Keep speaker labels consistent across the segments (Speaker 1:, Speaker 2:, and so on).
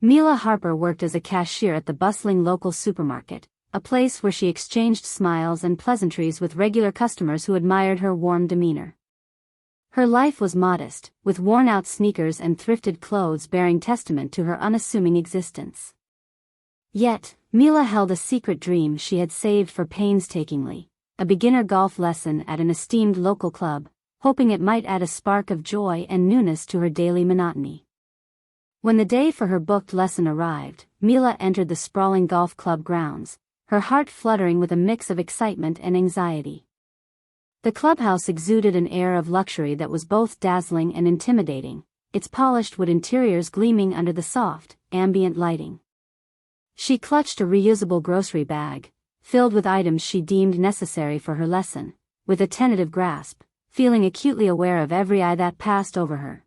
Speaker 1: Mila Harper worked as a cashier at the bustling local supermarket, a place where she exchanged smiles and pleasantries with regular customers who admired her warm demeanor. Her life was modest, with worn-out sneakers and thrifted clothes bearing testament to her unassuming existence. Yet, Mila held a secret dream she had saved for painstakingly, a beginner golf lesson at an esteemed local club, hoping it might add a spark of joy and newness to her daily monotony. When the day for her booked lesson arrived, Mila entered the sprawling golf club grounds, her heart fluttering with a mix of excitement and anxiety. The clubhouse exuded an air of luxury that was both dazzling and intimidating, its polished wood interiors gleaming under the soft, ambient lighting. She clutched a reusable grocery bag, filled with items she deemed necessary for her lesson, with a tentative grasp, feeling acutely aware of every eye that passed over her.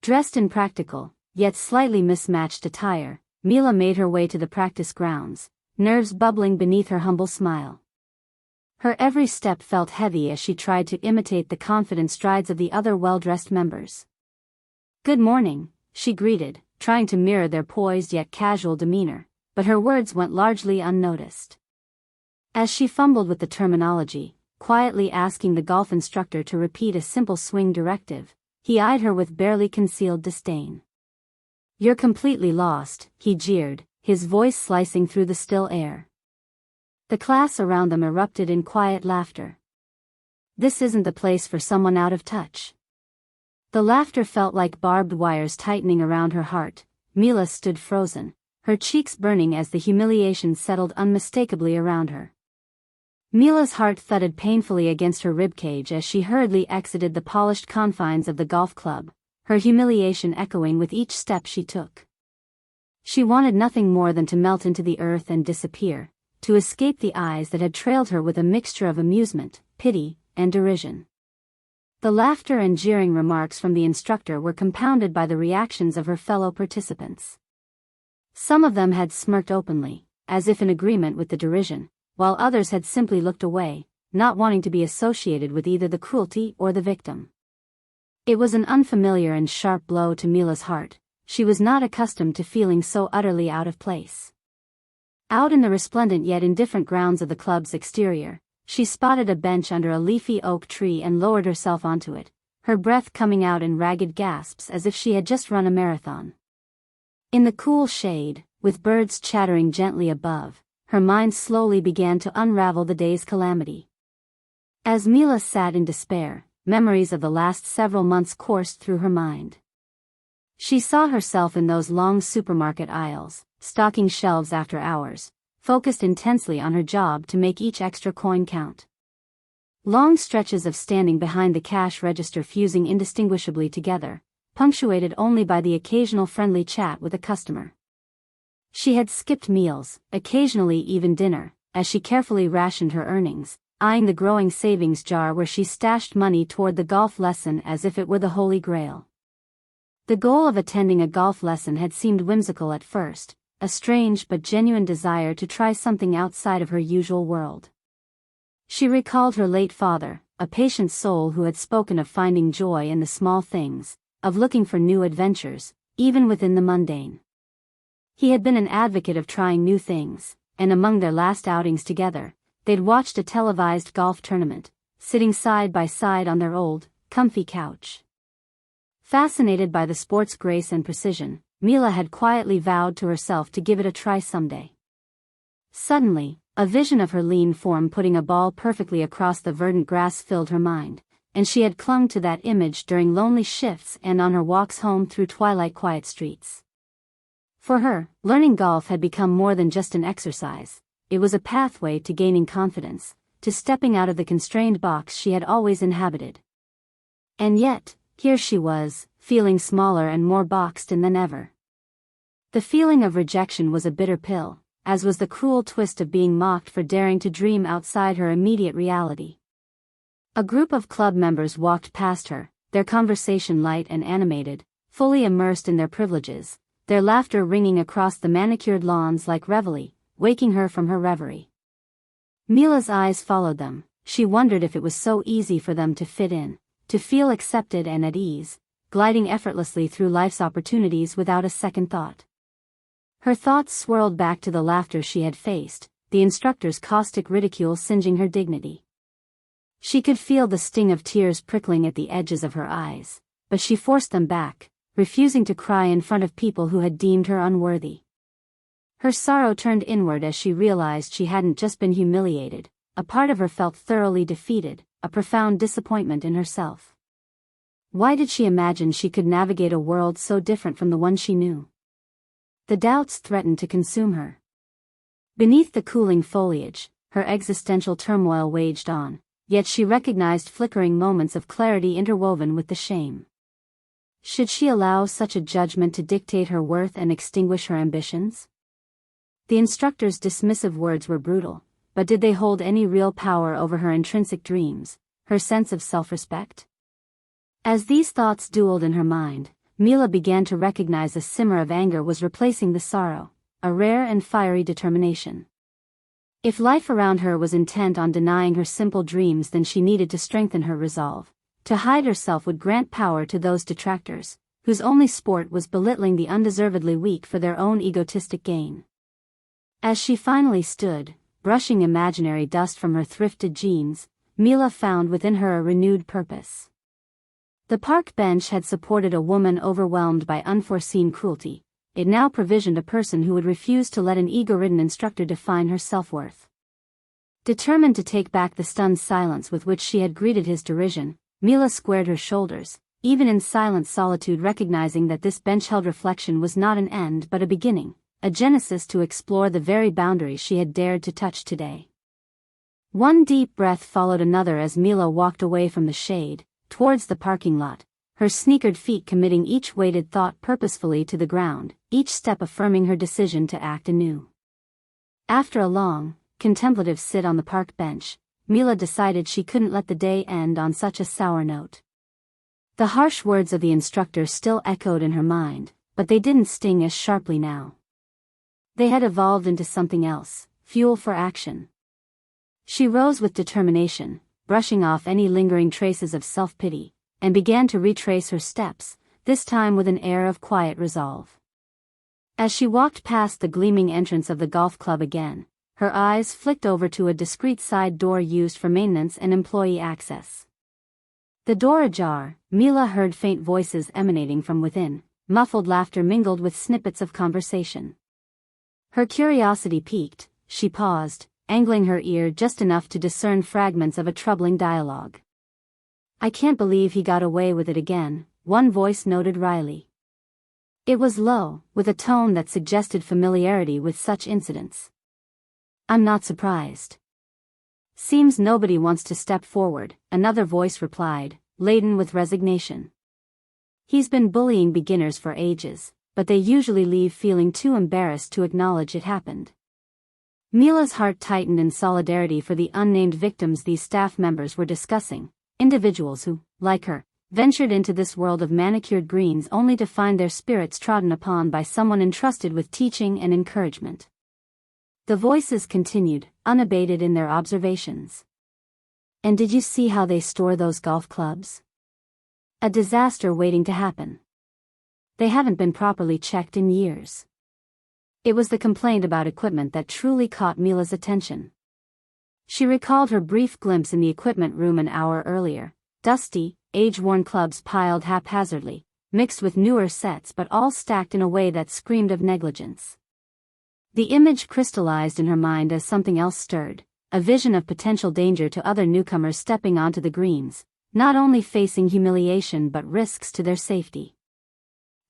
Speaker 1: Dressed in practical, yet slightly mismatched attire, Mila made her way to the practice grounds, nerves bubbling beneath her humble smile. Her every step felt heavy as she tried to imitate the confident strides of the other well-dressed members. "Good morning," she greeted, trying to mirror their poised yet casual demeanor, but her words went largely unnoticed. As she fumbled with the terminology, quietly asking the golf instructor to repeat a simple swing directive, he eyed her with barely concealed disdain. "You're completely lost," he jeered, his voice slicing through the still air. The class around them erupted in quiet laughter. "This isn't the place for someone out of touch." The laughter felt like barbed wires tightening around her heart. Mila stood frozen, her cheeks burning as the humiliation settled unmistakably around her. Mila's heart thudded painfully against her ribcage as she hurriedly exited the polished confines of the golf club, her humiliation echoing with each step she took. She wanted nothing more than to melt into the earth and disappear, to escape the eyes that had trailed her with a mixture of amusement, pity, and derision. The laughter and jeering remarks from the instructor were compounded by the reactions of her fellow participants. Some of them had smirked openly, as if in agreement with the derision, while others had simply looked away, not wanting to be associated with either the cruelty or the victim. It was an unfamiliar and sharp blow to Mila's heart. She was not accustomed to feeling so utterly out of place. Out in the resplendent yet indifferent grounds of the club's exterior, she spotted a bench under a leafy oak tree and lowered herself onto it, her breath coming out in ragged gasps as if she had just run a marathon. In the cool shade, with birds chattering gently above, her mind slowly began to unravel the day's calamity. As Mila sat in despair, memories of the last several months coursed through her mind. She saw herself in those long supermarket aisles, stocking shelves after hours, focused intensely on her job to make each extra coin count. Long stretches of standing behind the cash register fusing indistinguishably together, punctuated only by the occasional friendly chat with a customer. She had skipped meals, occasionally even dinner, as she carefully rationed her earnings, eyeing the growing savings jar where she stashed money toward the golf lesson as if it were the Holy Grail. The goal of attending a golf lesson had seemed whimsical at first, a strange but genuine desire to try something outside of her usual world. She recalled her late father, a patient soul who had spoken of finding joy in the small things, of looking for new adventures, even within the mundane. He had been an advocate of trying new things, and among their last outings together, they'd watched a televised golf tournament, sitting side by side on their old, comfy couch. Fascinated by the sport's grace and precision, Mila had quietly vowed to herself to give it a try someday. Suddenly, a vision of her lean form putting a ball perfectly across the verdant grass filled her mind, and she had clung to that image during lonely shifts and on her walks home through twilight quiet streets. For her, learning golf had become more than just an exercise. It was a pathway to gaining confidence, to stepping out of the constrained box she had always inhabited. And yet, here she was, feeling smaller and more boxed in than ever. The feeling of rejection was a bitter pill, as was the cruel twist of being mocked for daring to dream outside her immediate reality. A group of club members walked past her, their conversation light and animated, fully immersed in their privileges, their laughter ringing across the manicured lawns like reveille, waking her from her reverie. Mila's eyes followed them. She wondered if it was so easy for them to fit in, to feel accepted and at ease, gliding effortlessly through life's opportunities without a second thought. Her thoughts swirled back to the laughter she had faced, the instructor's caustic ridicule singeing her dignity. She could feel the sting of tears prickling at the edges of her eyes, but she forced them back, refusing to cry in front of people who had deemed her unworthy. Her sorrow turned inward as she realized she hadn't just been humiliated. A part of her felt thoroughly defeated, a profound disappointment in herself. Why did she imagine she could navigate a world so different from the one she knew? The doubts threatened to consume her. Beneath the cooling foliage, her existential turmoil waged on, yet she recognized flickering moments of clarity interwoven with the shame. Should she allow such a judgment to dictate her worth and extinguish her ambitions? The instructor's dismissive words were brutal, but did they hold any real power over her intrinsic dreams, her sense of self-respect? As these thoughts dueled in her mind, Mila began to recognize a simmer of anger was replacing the sorrow, a rare and fiery determination. If life around her was intent on denying her simple dreams, then she needed to strengthen her resolve. To hide herself would grant power to those detractors, whose only sport was belittling the undeservedly weak for their own egotistic gain. As she finally stood, brushing imaginary dust from her thrifted jeans, Mila found within her a renewed purpose. The park bench had supported a woman overwhelmed by unforeseen cruelty. It now provisioned a person who would refuse to let an ego-ridden instructor define her self-worth. Determined to take back the stunned silence with which she had greeted his derision, Mila squared her shoulders, even in silent solitude, recognizing that this bench-held reflection was not an end but a beginning, a genesis to explore the very boundaries she had dared to touch today. One deep breath followed another as Mila walked away from the shade, towards the parking lot, her sneakered feet committing each weighted thought purposefully to the ground, each step affirming her decision to act anew. After a long, contemplative sit on the park bench, Mila decided she couldn't let the day end on such a sour note. The harsh words of the instructor still echoed in her mind, but they didn't sting as sharply now. They had evolved into something else, fuel for action. She rose with determination, brushing off any lingering traces of self-pity, and began to retrace her steps, this time with an air of quiet resolve. As she walked past the gleaming entrance of the golf club again, her eyes flicked over to a discreet side door used for maintenance and employee access. The door ajar, Mila heard faint voices emanating from within, muffled laughter mingled with snippets of conversation. Her curiosity piqued, she paused, angling her ear just enough to discern fragments of a troubling dialogue. "I can't believe he got away with it again," one voice noted wryly. It was low, with a tone that suggested familiarity with such incidents. "I'm not surprised. Seems nobody wants to step forward," another voice replied, laden with resignation. "He's been bullying beginners for ages, but they usually leave feeling too embarrassed to acknowledge it happened." Mila's heart tightened in solidarity for the unnamed victims these staff members were discussing, individuals who, like her, ventured into this world of manicured greens only to find their spirits trodden upon by someone entrusted with teaching and encouragement. The voices continued, unabated in their observations. "And did you see how they store those golf clubs? A disaster waiting to happen. They haven't been properly checked in years." It was the complaint about equipment that truly caught Mila's attention. She recalled her brief glimpse in the equipment room an hour earlier, dusty, age-worn clubs piled haphazardly, mixed with newer sets but all stacked in a way that screamed of negligence. The image crystallized in her mind as something else stirred, a vision of potential danger to other newcomers stepping onto the greens, not only facing humiliation but risks to their safety.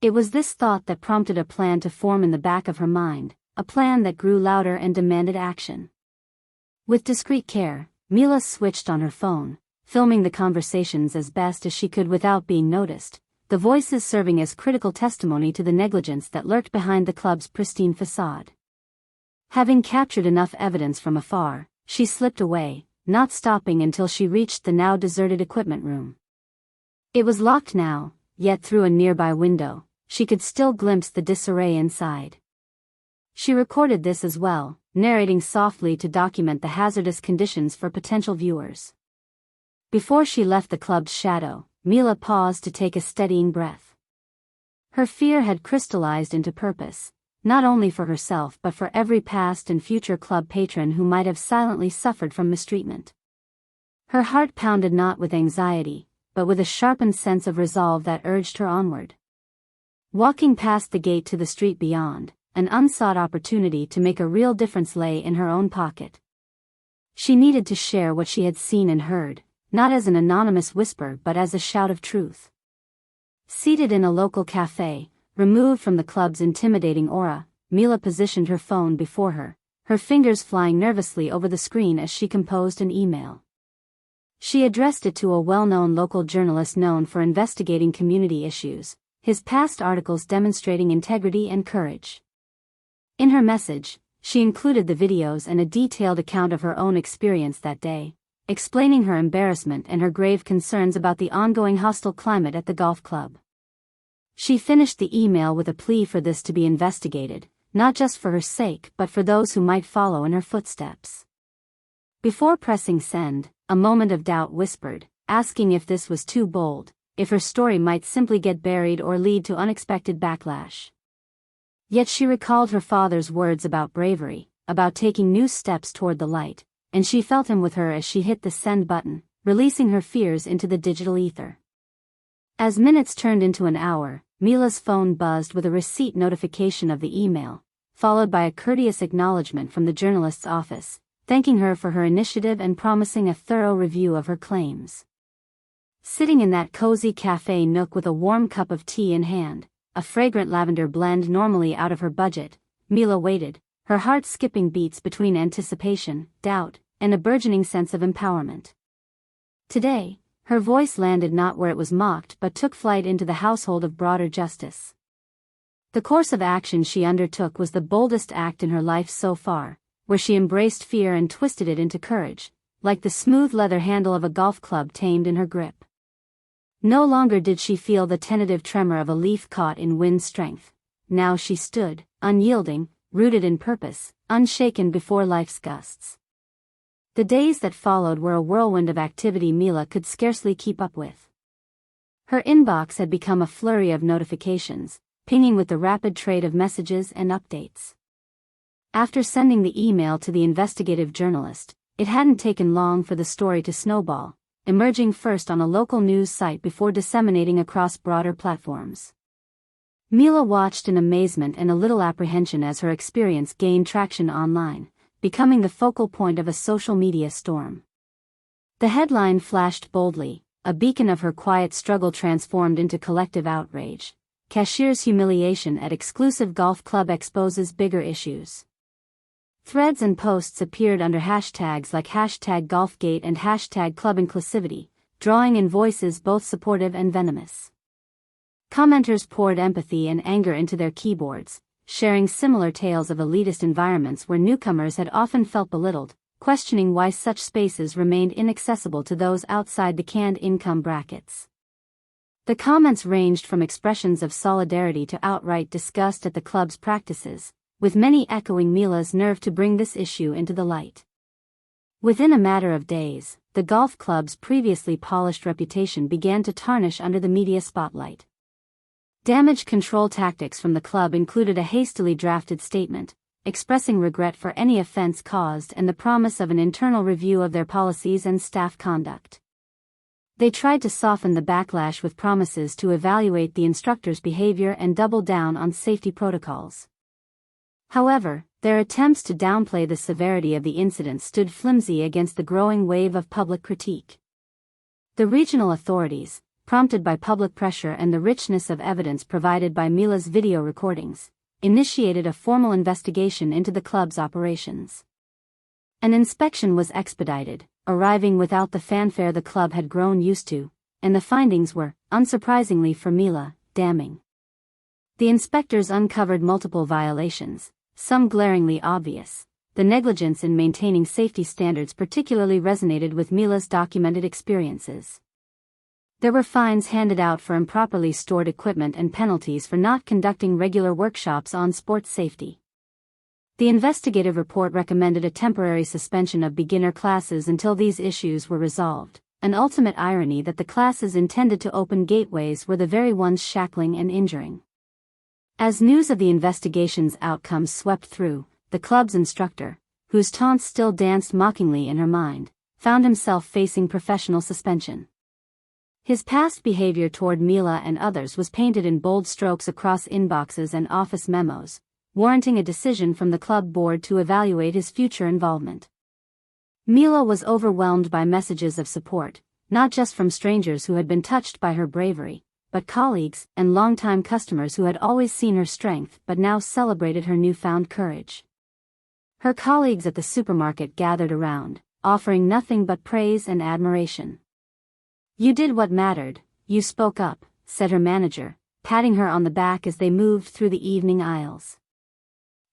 Speaker 1: It was this thought that prompted a plan to form in the back of her mind, a plan that grew louder and demanded action. With discreet care, Mila switched on her phone, filming the conversations as best as she could without being noticed, the voices serving as critical testimony to the negligence that lurked behind the club's pristine facade. Having captured enough evidence from afar, she slipped away, not stopping until she reached the now deserted equipment room. It was locked now, yet through a nearby window, she could still glimpse the disarray inside. She recorded this as well, narrating softly to document the hazardous conditions for potential viewers. Before she left the club's shadow, Mila paused to take a steadying breath. Her fear had crystallized into purpose. not only for herself but for every past and future club patron who might have silently suffered from mistreatment. Her heart pounded not with anxiety, but with a sharpened sense of resolve that urged her onward. Walking past the gate to the street beyond, an unsought opportunity to make a real difference lay in her own pocket. She needed to share what she had seen and heard, not as an anonymous whisper but as a shout of truth. Seated in a local cafe, removed from the club's intimidating aura, Mila positioned her phone before her, her fingers flying nervously over the screen as she composed an email. She addressed it to a well-known local journalist known for investigating community issues, his past articles demonstrating integrity and courage. In her message, she included the videos and a detailed account of her own experience that day, explaining her embarrassment and her grave concerns about the ongoing hostile climate at the golf club. She finished the email with a plea for this to be investigated, not just for her sake but for those who might follow in her footsteps. Before pressing send, a moment of doubt whispered, asking if this was too bold, if her story might simply get buried or lead to unexpected backlash. Yet she recalled her father's words about bravery, about taking new steps toward the light, and she felt him with her as she hit the send button, releasing her fears into the digital ether. As minutes turned into an hour, Mila's phone buzzed with a receipt notification of the email, followed by a courteous acknowledgement from the journalist's office, thanking her for her initiative and promising a thorough review of her claims. Sitting in that cozy cafe nook with a warm cup of tea in hand, a fragrant lavender blend normally out of her budget, Mila waited, her heart skipping beats between anticipation, doubt, and a burgeoning sense of empowerment. Today, her voice landed not where it was mocked but took flight into the household of broader justice. The course of action she undertook was the boldest act in her life so far, where she embraced fear and twisted it into courage, like the smooth leather handle of a golf club tamed in her grip. No longer did she feel the tentative tremor of a leaf caught in wind strength. Now she stood, unyielding, rooted in purpose, unshaken before life's gusts. The days that followed were a whirlwind of activity Mila could scarcely keep up with. Her inbox had become a flurry of notifications, pinging with the rapid trade of messages and updates. After sending the email to the investigative journalist, it hadn't taken long for the story to snowball, emerging first on a local news site before disseminating across broader platforms. Mila watched in amazement and a little apprehension as her experience gained traction online, becoming the focal point of a social media storm. The headline flashed boldly, a beacon of her quiet struggle transformed into collective outrage. Cashier's humiliation at exclusive golf club exposes bigger issues. Threads and posts appeared under hashtags like #golfgate and #clubinclusivity, drawing in voices both supportive and venomous. Commenters poured empathy and anger into their keyboards, sharing similar tales of elitist environments where newcomers had often felt belittled, questioning why such spaces remained inaccessible to those outside the canned income brackets. The comments ranged from expressions of solidarity to outright disgust at the club's practices, with many echoing Mila's nerve to bring this issue into the light. Within a matter of days, the golf club's previously polished reputation began to tarnish under the media spotlight. Damage control tactics from the club included a hastily drafted statement, expressing regret for any offense caused and the promise of an internal review of their policies and staff conduct. They tried to soften the backlash with promises to evaluate the instructor's behavior and double down on safety protocols. However, their attempts to downplay the severity of the incident stood flimsy against the growing wave of public critique. The regional authorities, prompted by public pressure and the richness of evidence provided by Mila's video recordings, initiated a formal investigation into the club's operations. An inspection was expedited, arriving without the fanfare the club had grown used to, and the findings were, unsurprisingly for Mila, damning. The inspectors uncovered multiple violations, some glaringly obvious. The negligence in maintaining safety standards particularly resonated with Mila's documented experiences. There were fines handed out for improperly stored equipment and penalties for not conducting regular workshops on sports safety. The investigative report recommended a temporary suspension of beginner classes until these issues were resolved, an ultimate irony that the classes intended to open gateways were the very ones shackling and injuring. As news of the investigation's outcome swept through, the club's instructor, whose taunts still danced mockingly in her mind, found himself facing professional suspension. His past behavior toward Mila and others was painted in bold strokes across inboxes and office memos, warranting a decision from the club board to evaluate his future involvement. Mila was overwhelmed by messages of support, not just from strangers who had been touched by her bravery, but colleagues and longtime customers who had always seen her strength but now celebrated her newfound courage. Her colleagues at the supermarket gathered around, offering nothing but praise and admiration. "You did what mattered, you spoke up," said her manager, patting her on the back as they moved through the evening aisles.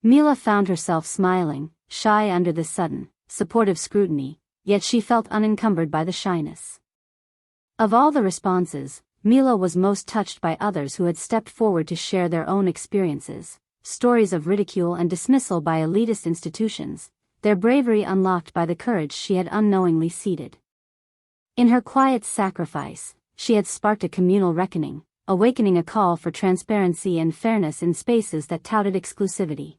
Speaker 1: Mila found herself smiling, shy under this sudden, supportive scrutiny, yet she felt unencumbered by the shyness. Of all the responses, Mila was most touched by others who had stepped forward to share their own experiences, stories of ridicule and dismissal by elitist institutions, their bravery unlocked by the courage she had unknowingly ceded. In her quiet sacrifice, she had sparked a communal reckoning, awakening a call for transparency and fairness in spaces that touted exclusivity.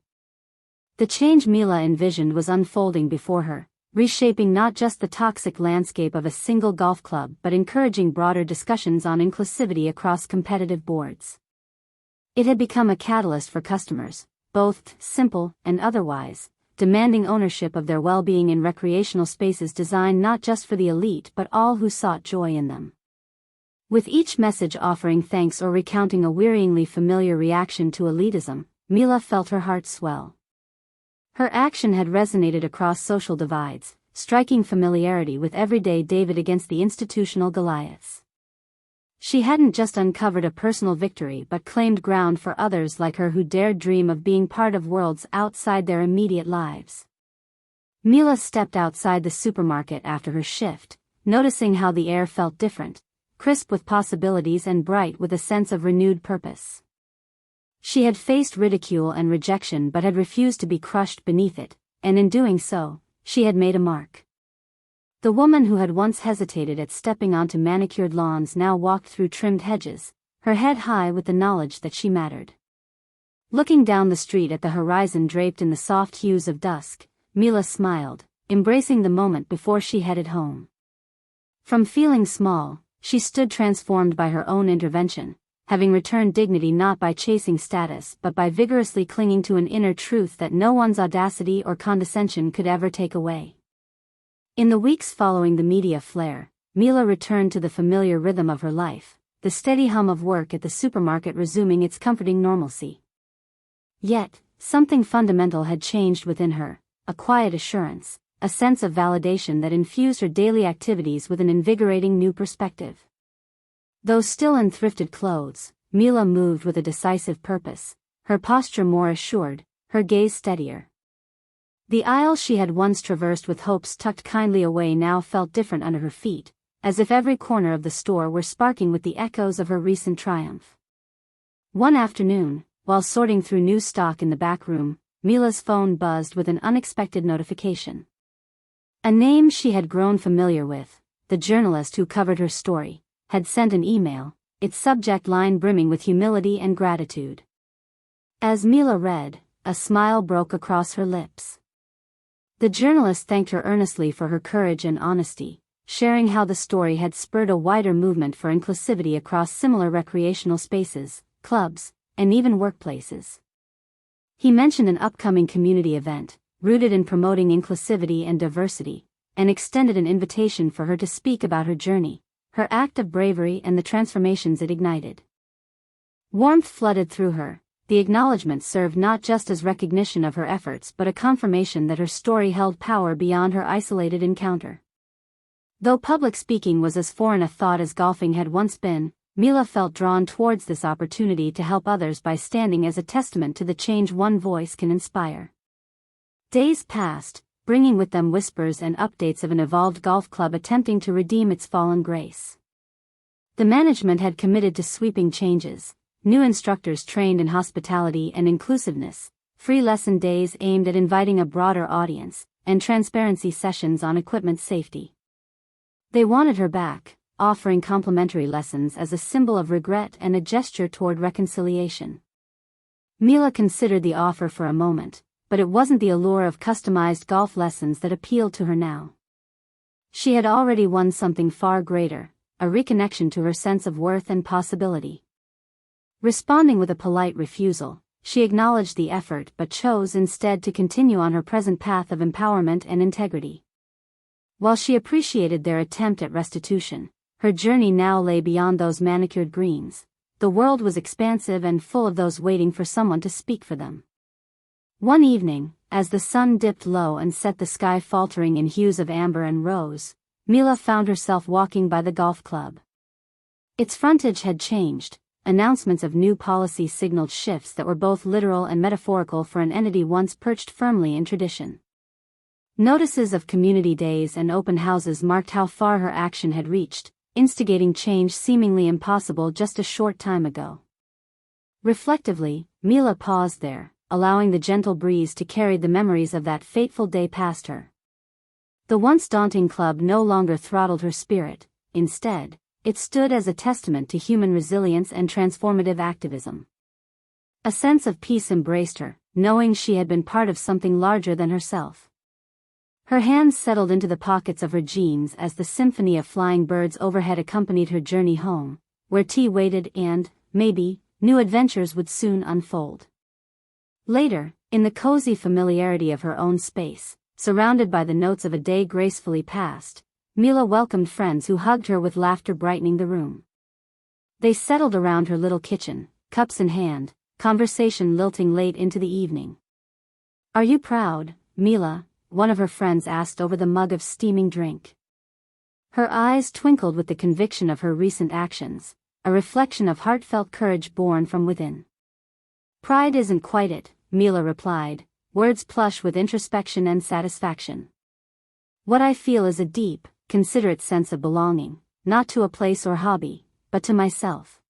Speaker 1: The change Mila envisioned was unfolding before her, reshaping not just the toxic landscape of a single golf club but encouraging broader discussions on inclusivity across competitive boards. It had become a catalyst for customers, both simple and otherwise, demanding ownership of their well-being in recreational spaces designed not just for the elite but all who sought joy in them. With each message offering thanks or recounting a wearyingly familiar reaction to elitism, Mila felt her heart swell. Her action had resonated across social divides, striking familiarity with everyday David against the institutional Goliaths. She hadn't just uncovered a personal victory but claimed ground for others like her who dared dream of being part of worlds outside their immediate lives. Mila stepped outside the supermarket after her shift, noticing how the air felt different, crisp with possibilities and bright with a sense of renewed purpose. She had faced ridicule and rejection but had refused to be crushed beneath it, and in doing so, she had made a mark. The woman who had once hesitated at stepping onto manicured lawns now walked through trimmed hedges, her head high with the knowledge that she mattered. Looking down the street at the horizon draped in the soft hues of dusk, Mila smiled, embracing the moment before she headed home. From feeling small, she stood transformed by her own intervention, having returned dignity not by chasing status but by vigorously clinging to an inner truth that no one's audacity or condescension could ever take away. In the weeks following the media flare, Mila returned to the familiar rhythm of her life, the steady hum of work at the supermarket resuming its comforting normalcy. Yet, something fundamental had changed within her, a quiet assurance, a sense of validation that infused her daily activities with an invigorating new perspective. Though still in thrifted clothes, Mila moved with a decisive purpose, her posture more assured, her gaze steadier. The aisles she had once traversed with hopes tucked kindly away now felt different under her feet, as if every corner of the store were sparking with the echoes of her recent triumph. One afternoon, while sorting through new stock in the back room, Mila's phone buzzed with an unexpected notification. A name she had grown familiar with, the journalist who covered her story, had sent an email, its subject line brimming with humility and gratitude. As Mila read, a smile broke across her lips. The journalist thanked her earnestly for her courage and honesty, sharing how the story had spurred a wider movement for inclusivity across similar recreational spaces, clubs, and even workplaces. He mentioned an upcoming community event, rooted in promoting inclusivity and diversity, and extended an invitation for her to speak about her journey, her act of bravery and the transformations it ignited. Warmth flooded through her. The acknowledgement served not just as recognition of her efforts but a confirmation that her story held power beyond her isolated encounter. Though public speaking was as foreign a thought as golfing had once been, Mila felt drawn towards this opportunity to help others by standing as a testament to the change one voice can inspire. Days passed, bringing with them whispers and updates of an evolved golf club attempting to redeem its fallen grace. The management had committed to sweeping changes. New instructors trained in hospitality and inclusiveness, free lesson days aimed at inviting a broader audience, and transparency sessions on equipment safety. They wanted her back, offering complimentary lessons as a symbol of regret and a gesture toward reconciliation. Mila considered the offer for a moment, but it wasn't the allure of customized golf lessons that appealed to her now. She had already won something far greater, a reconnection to her sense of worth and possibility. Responding with a polite refusal, she acknowledged the effort but chose instead to continue on her present path of empowerment and integrity. While she appreciated their attempt at restitution, her journey now lay beyond those manicured greens. The world was expansive and full of those waiting for someone to speak for them. One evening, as the sun dipped low and set the sky faltering in hues of amber and rose, Mila found herself walking by the golf club. Its frontage had changed. Announcements of new policies signaled shifts that were both literal and metaphorical for an entity once perched firmly in tradition. Notices of community days and open houses marked how far her action had reached, instigating change seemingly impossible just a short time ago. Reflectively, Mila paused there, allowing the gentle breeze to carry the memories of that fateful day past her. The once daunting club no longer throttled her spirit. Instead, it stood as a testament to human resilience and transformative activism. A sense of peace embraced her, knowing she had been part of something larger than herself. Her hands settled into the pockets of her jeans as the symphony of flying birds overhead accompanied her journey home, where tea waited and, maybe, new adventures would soon unfold. Later, in the cozy familiarity of her own space, surrounded by the notes of a day gracefully passed, Mila welcomed friends who hugged her with laughter brightening the room. They settled around her little kitchen, cups in hand, conversation lilting late into the evening. "Are you proud, Mila?" one of her friends asked over the mug of steaming drink. Her eyes twinkled with the conviction of her recent actions, a reflection of heartfelt courage born from within. "Pride isn't quite it," Mila replied, words plush with introspection and satisfaction. "What I feel is a deep, considerate sense of belonging, not to a place or hobby, but to myself."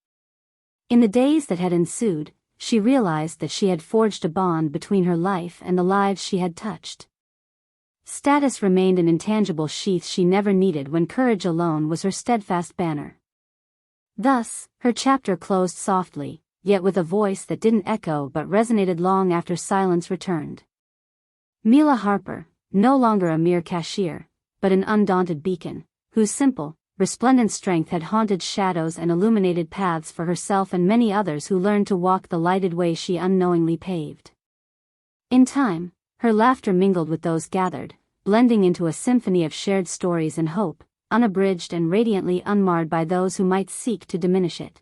Speaker 1: In the days that had ensued, she realized that she had forged a bond between her life and the lives she had touched. Status remained an intangible sheath she never needed when courage alone was her steadfast banner. Thus, her chapter closed softly, yet with a voice that didn't echo but resonated long after silence returned. Mila Harper, no longer a mere cashier, but an undaunted beacon, whose simple, resplendent strength had haunted shadows and illuminated paths for herself and many others who learned to walk the lighted way she unknowingly paved. In time, her laughter mingled with those gathered, blending into a symphony of shared stories and hope, unabridged and radiantly unmarred by those who might seek to diminish it.